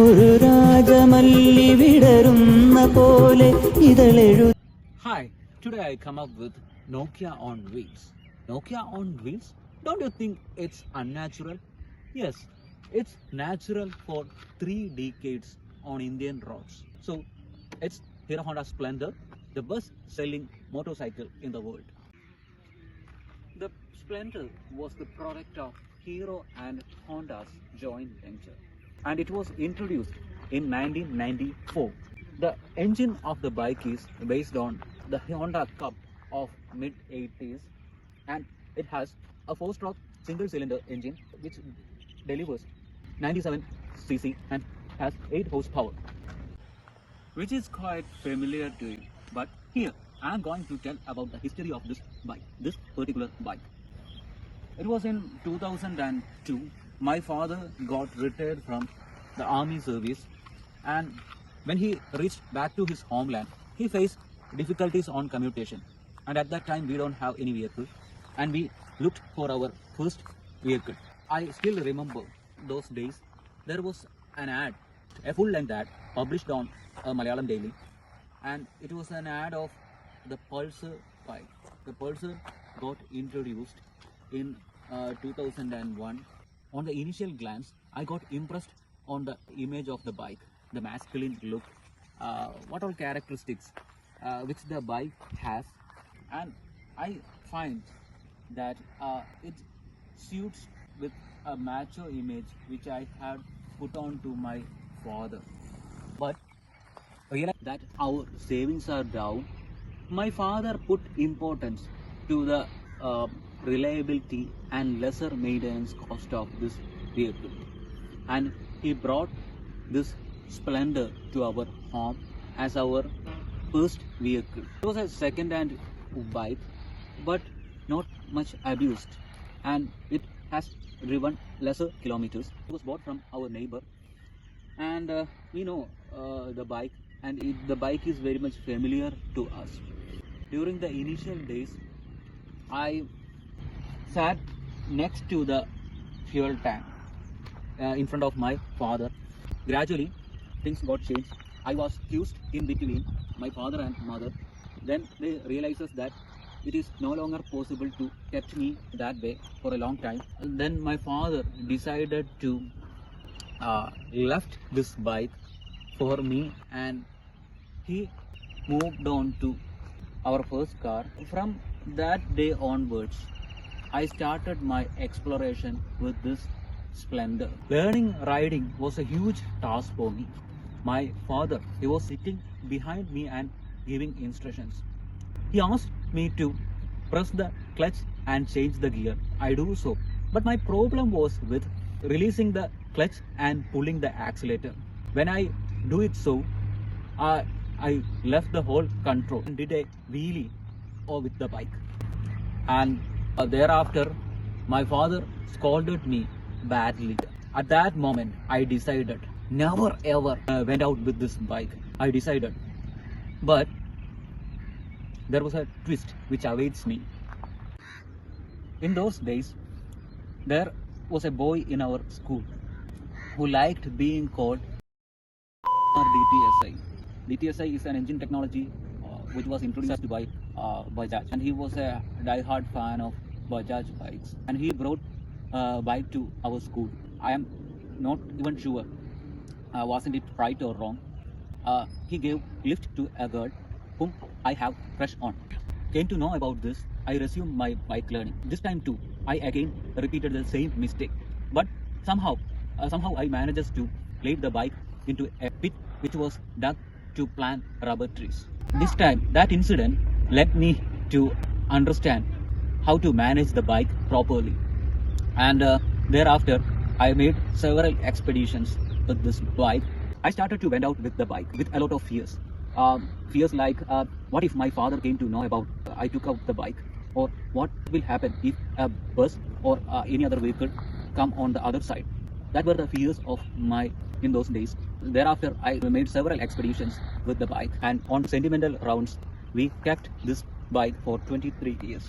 ഒരു രാജമല്ലി വിടരുന്ന പോലെ ഇതളെഴു. Hi, today I come up with Nokia on wheels. Nokia on wheels? Don't you think it's unnatural? Yes, it's natural for 3 decades on Indian roads. So, it's Hero Honda Splendor, the best-selling motorcycle in the world. The Splendor was the product of Hero and Honda's joint venture, and it was introduced in 1994. The engine of the bike is based on the Honda Cup of mid-80s, and it has a 4-stroke single-cylinder engine which delivers 97 cc and has 8 horsepower, which is quite familiar to you. But here I am going to tell about the history of this bike, this particular bike. It was in 2002. My father got retired from the army service, and when he reached back to his homeland, he faced difficulties on commutation. And at that time we don't have any vehicle, and we looked for our first vehicle. I still remember those days. There was an ad, a full-length ad published on a Malayalam daily, and it was an ad of the Pulsar bike. The Pulsar got introduced in 2001. On the initial glance, I got impressed on the image of the bike, the masculine look, what all characteristics which the bike has, and I find that it suits with a macho image which I had put on to my father. But realize that our savings are down, my father put importance to the reliability and lesser maintenance cost of this vehicle, and he brought this Splendor to our home as our first vehicle. It was a second-hand bike, but not much abused, and it has driven lesser kilometers. It was bought from our neighbor, and we know the bike, and the bike is very much familiar to us. During the initial days, I sat next to the fuel tank in front of my father. Gradually, things got changed. I was fused in between my father and mother. Then they realizes that it is no longer possible to keep me that way for a long time. Then my father decided to left this bike for me, and he moved on to our first car. From that day onwards, I started my exploration with this Splendor. Learning riding was a huge task for me. My father, he was sitting behind me and giving instructions. He asked me to press the clutch and change the gear. I do so. But my problem was with releasing the clutch and pulling the accelerator. When I do it so, I left the whole control and did a wheelie with the bike. And thereafter, my father scolded me badly. At that moment, I decided never ever went out with this bike. I decided. But there was a twist which awaits me. In those days, there was a boy in our school who liked being called DTSI. DTSI is an engine technology which was introduced by Bajaj, and he was a die-hard fan of Bajaj bikes, and he brought bike to our school. I am not even sure wasn't it right or wrong. He gave lift to a girl whom I have crush on. Came to know about this, I resumed my bike learning. This time too, I again repeated the same mistake. But somehow I managed to lead the bike into a pit which was dug to plant rubber trees. This time, that incident led me to understand how to manage the bike properly. And thereafter, I made several expeditions with this bike. I started to went out with the bike with a lot of fears. Fears like, what if my father came to know about I took out the bike? Or what will happen if a bus or any other vehicle come on the other side? That were the fears of my in those days. Thereafter, I made several expeditions with the bike, and on sentimental rounds, we kept this bike for 23 years.